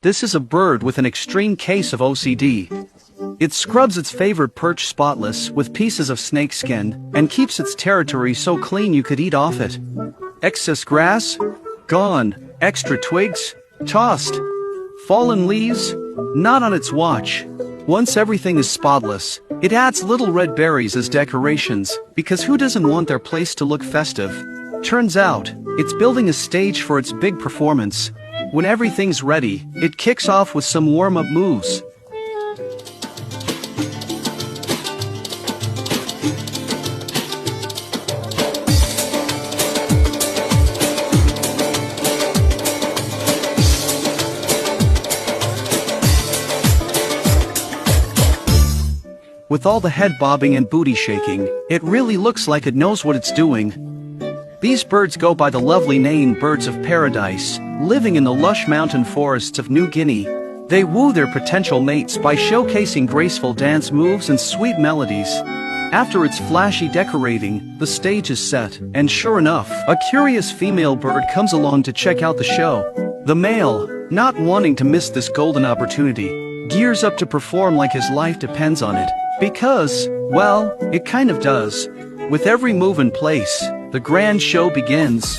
This is a bird with an extreme case of OCD. It scrubs its favorite perch spotless with pieces of snakeskin and keeps its territory so clean you could eat off it. Excess grass? Gone. Extra twigs? Tossed. Fallen leaves? Not on its watch. Once everything is spotless, it adds little red berries as decorations, because who doesn't want their place to look festive? Turns out, it's building a stage for its big performance. When everything's ready, it kicks off with some warm-up moves. With all the head bobbing and booty shaking, it really looks like it knows what it's doing. These birds go by the lovely name birds of paradise, living in the lush mountain forests of New Guinea. They woo their potential mates by showcasing graceful dance moves and sweet melodies. After its flashy decorating, the stage is set, and sure enough, a curious female bird comes along to check out the show. The male, not wanting to miss this golden opportunity, gears up to perform like his life depends on it. Because, well, it kind of does. With every move in place, the grand show begins.